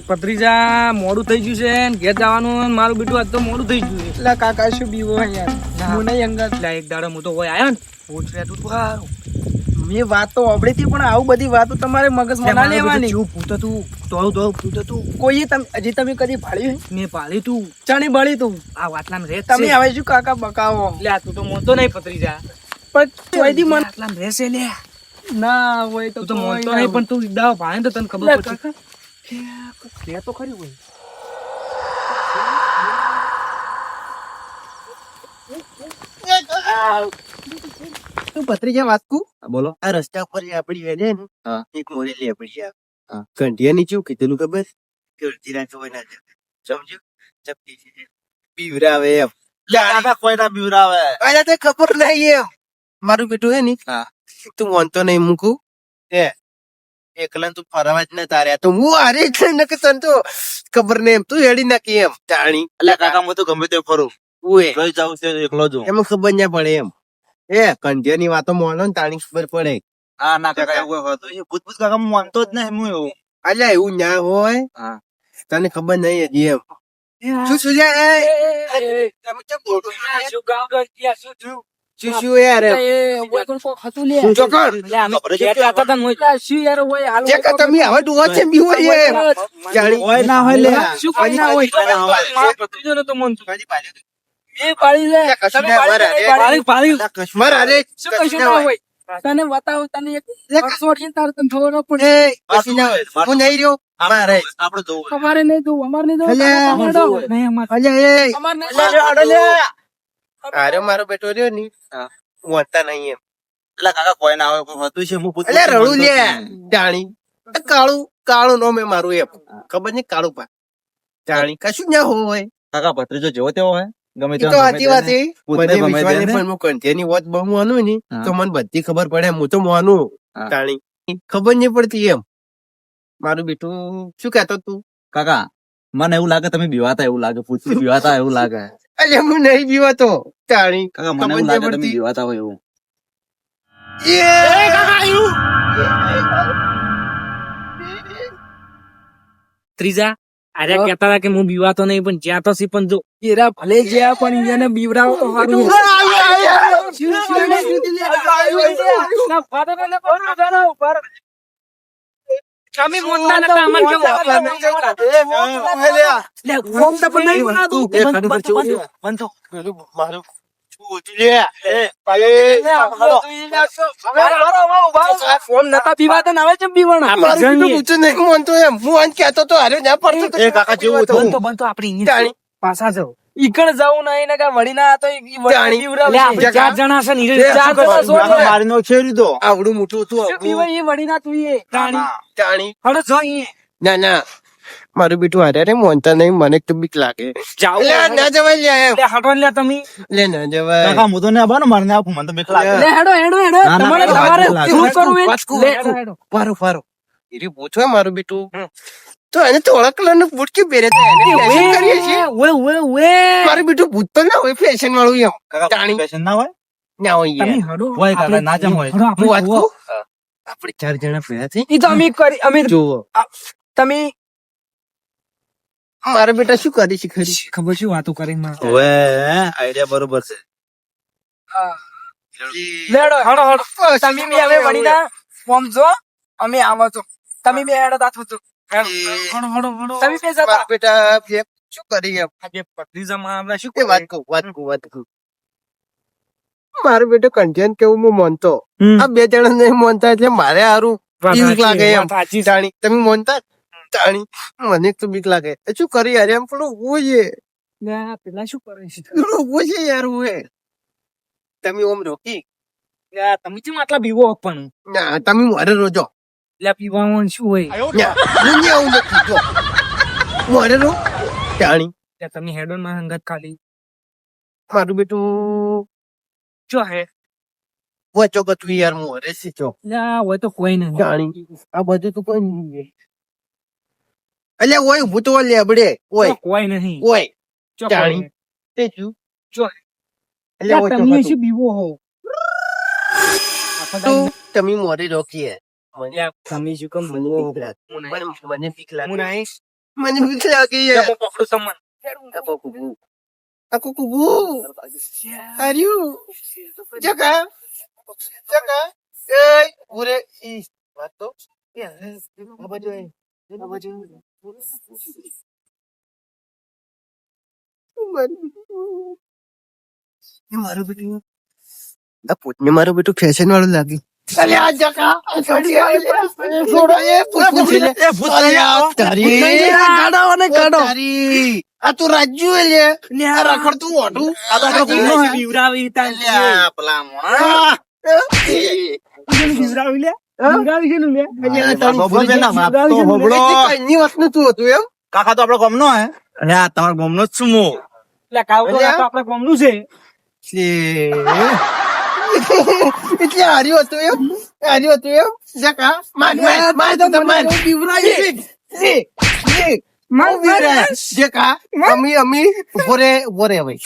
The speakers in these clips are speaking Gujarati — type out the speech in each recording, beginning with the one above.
પત્રીજા મોડું થઈ ગયું છે ને ઘેર જવાનું મારું બેટું આજ તો મોડું થઈ ગયું છે. એટલે કાકા શું બીવો યાર હું નહીં અંગત એટલે એક દાડો હું તો હોય આવ્યો ને પૂછે તું તો હારું. મેં વાત તો સાંભળી હતી પણ આવું બધી વાતો તમારે મગજમાં ના લેવાની. ચૂપ પૂતો તું તો પૂતો તું કોઈએ હજી તમે કદી ભાળ્યું મેં પાળી તું ચાણી બળી તું આ વાતલામાં રહે તમે હવે શું કાકા બકાવો એટલે આ તું તો મોતો નહીં પત્રીજા પણ કોઈથી મને વાતલામાં રહેશે લે ના હોય તું તો મોતો નહીં પણ તું દાવ ભાણે તો તને ખબર પડશે કે તો ખરી હોય. તું ભત્રીજા વાત કુ બોલો. આ રસ્તા પર આપડી વેને ને એક મોરેલી આપડી છે. કંઠિયાની ચેવું કીધેલું ખબર કે અડધી રાત હોય ના સમજ્યું ચપટી છે બીવરાવે એમ કાકા કોઈ ના બીવરાવે. અરે તે ખબર નહીં એમ મારું બેટું હે ની તું વાંધતો નહીં મૂકું હે એકલા તું ફરવા જ ના તારે તો હું હારે જ ને કે તને તો ખબર નહીં એમ તું હેડી નાખી એમ જાણી એટલે કાકા હું તો ગમે તે ફરું ઉએ લઈ જાઉં છે એકલો જ હું. એમાં ખબર ના પડે એમ એ કંઠિયાની વાતો મોનો ને તાણી ખબર પડે. હા ના કાકા એવું હતું ભૂત ભૂત કાકા હું માનતો જ નહીં હું એવું. અલ્યા એવું ના હોય હા. તને ખબર નહીં હજી એમ શું શું યાર તમે કેમ બોલતો શું ગાવ ગયા શું થયું શું શું યાર ચોકર શું યાર હોય હાલ જે કે તમે હવે ડુવા છે બી હોય એમ જાણી હોય ના હોય લે. શું કોઈ ના હોય પત્રીજો ને તો મન એ પાડી લે કશું ના હોય અરે પાળી કશ્મર અરે શું કશું ના હોય તને બતાવો તને એક છોડીને તારે તને ખબર ન પડે એ કશું ના હોય હું નહીં રહ્યો મારે આપડે જોવું. અમારે નહીં દઉં અમારે નહીં દઉં અલ્યા, અમારે દઉં. અલ્યા એ અમારે નહીં અરે મારો બેટો રહ્યો ની વાંચતા નહીં એમ એટલે કાકા કોઈ ના હોય કોઈ હતું છે હું ભૂત અલ્યા રડું લે જાણી કાળું કાળું નો મેં મારું એમ ખબર નહીં કાળું પા જાણી કશું ના હોય કાકા ભત્રીજો જેવો તેવો હોય ગમે એ તો સાચી વાત એ મને વિશ્વાસ નહીં પણ હું કંઠિયાની વાત બહુ માનું ને તો મને બધી ખબર પડે હું તો માનું જાણી ખબર નહીં પડતી એમ મારું બેટું શું કહેતો તું કાકા મને એવું લાગે તમે બીવાતા એવું લાગે પૂછતી બીવાતા એવું લાગે. અલ્યા હું નહીં બીવાતો જાણી કાકા મને એવું લાગે તમે બીવાતા હોય એવું. ત્રીજા અરે કહેતા હતા કે હું બીવાતો નહીં પણ જ્યાં તો સી પણ જો એરા ભલે જ્યાં પણ એને બીવડાવો તો સારું તમે મોટા નતા અમન કેમ મારું ફોન નતા પીવાતા ને હવે કેમ પીવાના મારું બેટું પૂછું નહીં માનતો એમ હું આને કહેતો તો હારે ના પડતો તો. એ કાકા જેવું હતું. બનતો આપણે જાણી પાછા જાવ ઈકડ જવું નહીં ને કે વળી ના તો જાણી. એટલે આપણે 4 જણા છે ને ચાર જણા છો ને. મારી નો છેરી દો. આવડું મોટું હતું શું પીવાય એ વળી ના તું એ જાણી હડો જો અહીં ના ના મારું બેટું હારે રે મોનતા નહીં મને તો બીક લાગે જાવ લે ના જવાય લે એમ. એટલે હટો લે તમે લે ના જવાય કાકા હું તો ને આવા ને મારને આપું મને તો બીક લાગે. લે હેડો હેડો હેડો ના, ના, તમારે ના, તમારે ના, શું ના, કરવું એ? વાંચકું, લે, વાંચકું. હેડો. ફારો ફારો એરી પૂછો મારું બેટું તો એને થોડા કલર નું બૂટ કે પહેરે તો એને fashion કરીએ છીએ મારું બેટું ભૂત તો ના હોય ફેશન વાળું એમ કાકા જાણી. પેશન ના હોય ના હોય તમે યાર. હડો હોય કાકા ના જેમ હોય. હડો હું આપણે વાત જુઓ. કહું? આપણે 4 જણા ભેગા થઈ ઈ તો અમે કરી અમે જુઓ તમે મારા બેટા શું કરી છે ખરી ખબર શું વાતો કરે માં ઓવે આઈડિયા બરોબર છે. લેડો હડો હડો તમે બી હવે વળી ના ફોર્મ છો અમે આવો છો તમે બી હેડો દાખવો છો હડો હડો હડો તમે બે જતા મારા બેટા શું કરી એમ આજે પત્રીજામાં આપણે શું એ વાત કહું મારું બેટો કંઠિયાને કેવું હું માનતો આ 2 જણા નહીં માનતા એટલે મારે હારું બીક લાગે એમ સાચી જાણી તમે માનતા જાણી મને તો બીક લાગે શું કરી યાર એમ પેલું હોય પેલા શું કરે છે પેલું હોય યાર હોય તમે ઓમ રોકી તમે કેમ આટલા બીવો પણ ના તમે મારે રોજો એટલે પીવામાં શું હોય ના હું નહીં આવું નથી જો મારે રો જાણી એટલે તમે હેડોન માં હંગત ખાલી મારું બેટું જો હે વચો કતું યાર હું હરે છે ચો ના હોય તો કોઈ નહીં જાણી આ બધું તો કોઈ નહીં અલ્યા ઓય હું તો લેબડે ઓય કોઈ નહીં ઓય ચો જાણી. કોઈ તે શું જો. અલ્યા ઓય તમે તો શું બીવો હો તો તમે મોરે રોકીએ તમે શું કેમ મને બીક લાગે. મને બીક લાગે. હું નહીં મને બીક લાગે યાર. હું પકડું તમને આ કુકુ આર્યું જગા એ ઉરે ઈ વાત તો આ બાજુ આય. આ બાજુ મારું બેટું આ પોતને મારું બેટું ફેશન વાળું લાગ્યું. અલ્યા આ જગા આ છોડો એ પૂછું છે લે. અલ્યા તારી તારી આ તું રાજ્યુ લે આ રખડતું ઓઢું આ તો આપણો ગુનો હે. બીવરાવી તા અલ્યા પેલા બીવરાવી લે બીવરાવી છે ને લે હોભળો પેલા, માપ તો હોભળો. કઈની વાતનું તું હતું એમ કાકા તો આપણો ગામનો હે. અરે આ તમારા ગામનો જ છું હું. એટલે કાવ તો અલ્યા. આપણે ગમનું છે એટલે હાર્યું હતું એમ હાર્યું હતું એમ જકા માર તો માર બીવરાવી જકા અમી ઉભો રે ભાઈ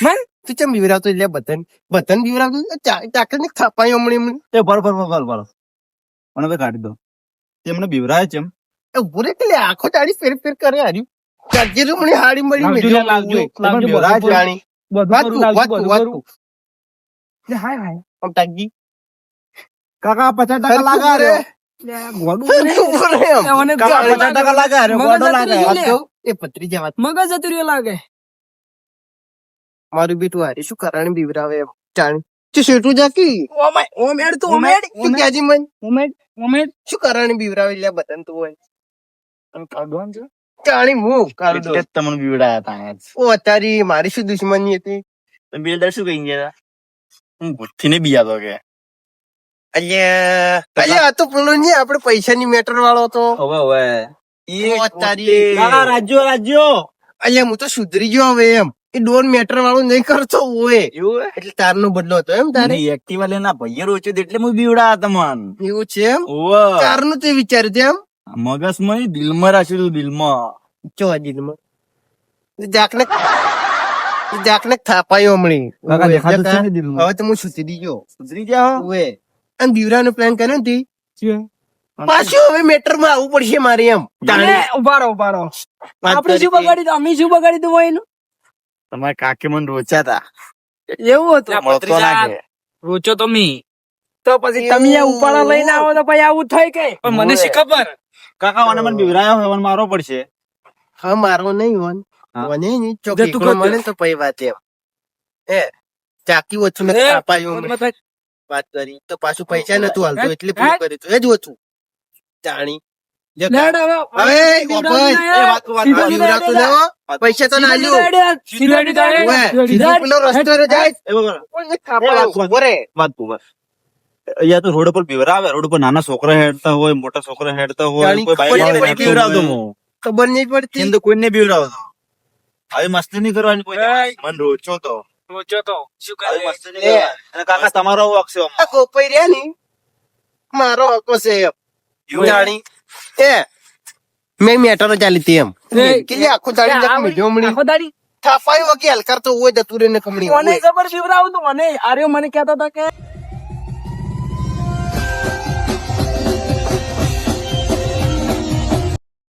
તું ચમ બીવરાવતો એટલે બતન બીવરાવતું ચાકર ને થાપાય હમણાં એ ભરો ભરો ભરો ભરો મને ભાઈ કાઢી દો. તે મને બીવરાય છે એમ. ઉભો રે એટલે આખો દાડી ફેર કરે હાર્યું ચાર્જર મને હાડી મળી લાવજો, મેલ્યો. લાવજો, તમને લાવજો, બીવરાય બધું જાણી. બધું વાત કરું, તું, લાવજો, વાત બધું તું. કરું. હાય હાય આમ તાકી. કાકા 50% લાગે ઉભો રે. ગોડું ઉભો રે એમ. કાકા 50% લાગે અરે ગોડો લાગે. વાત કહું? એ પત્રીજા વાત મગજ જતું લાગે મારું બેટું હારી શું કારણ બીવરાવે એમ જાણી તું શેઠું જાકી ઓમેડ તો ઓમેડ તું ક્યાંજી મન ઓમેડ ઓમેડ શું કારણ બીવરાવે એટલે બતન તું હોય તમે કાઢવાનું છે જાણી હું કાઢું એટલે જ તમને બીવડાયા તા આજ. ઓ તારી મારી શું દુશ્મની હતી તમે બિલ્ડર શું કહી ગયા? હું ભૂતથી ને બીયાતો કે અલ્યા આ તો પેલો ને આપડે પૈસાની મેટર વાળો હતો હવે હવે ઓ તારી કાકા રાજ્યો રાજ્યો અલ્યા હું તો સુધરી ગયો હવે એમ એ ડોન મેટર વાળું નહીં કરતો હોય એવું એટલે તારનો બદલો હતો એમ તારે એક્ટિવા લઈને ભાઈ રોચ્યો એટલે હું બીવડા તમન. એવું છે એમ ઓવે તારનું તે વિચાર્યું છે એમ મગજમાં નહીં, દિલમાં રાખ્યું તું, દિલમાં. ચો દિલમાં જાકને થાપાયો હમણી કાકા દેખાતું છે ને દિલમાં. હવે તો હું સુધરી ગયો સુધરી જાઓ. ઓએ અને બીવરાનો પ્લાન કર્યો ને તી પાછું હવે મેટર માં આવવું પડશે મારે એમ ઉભા રહો વાત આપણે શું કરી બગાડી દો અમે શું બગાડી દઉં એનું તમારે કાકી મને રોચ્યા તા. એવું હતું મળતો ના કે. રોચો તમે તો પછી તમે આ ઉપાડા લઈને આવો તો પછી આવું થઈ કે પણ મને શી ખબર કાકા મને મને બીવરાયો હોય, મને મારવો પડશે. હા મારો નહીં હોન હા. મને નહીં જતું ચોકી કરજો. મને તો પઈ વાત એમ એ ચાકી ઓછું ને થાપાયો હમણાં. વાત કરી તો પાછું પૈસા નતું હાલતું એટલે પૂરું કર્યું હતું. એ જ ઓછું જાણી જકા. હવે ઓપન. સીધું બીવરાતું ના હો. પૈસા તો ના આલ્યું. ઓએ, સીધું પેલો રસ્તો રે જાય એ બરાબર. ઓને થાપાયો. ઉભો રે. વાત ઉપર. અહીંયા તો રોડ પર બીવરાવે, રોડ પર નાના છોકરા હેડતા હોય, મોટા છોકરા હેડતા હોય, જાણી કોઈ બાઈક ખબર નહીં વાળાને પડતી. બીવરાવતો હું. ખબર નહીં પડતી એમ તો કોઈને બીવરાવતો. આવી મસ્તી નહીં કરવાની કોઈ. મને રોચો તો. રોચો તો શું આવી મસ્તી નહીં કરવાની. અને કાકા તમારો હક છે આમ. આ ગોપાઈ રહ્યા ની મારો હકો છે એમ. જાણી એ મેં મેટરો ચાલી હતી એમ કે આખો દાડી જક મીઠો હમણી આખો દાડી થાપાયો કે હલકાર તો હોય જતું રે ને કમણી મને ખબર બીવરાવું તો મને આર્યો મને કહેતા હતા કે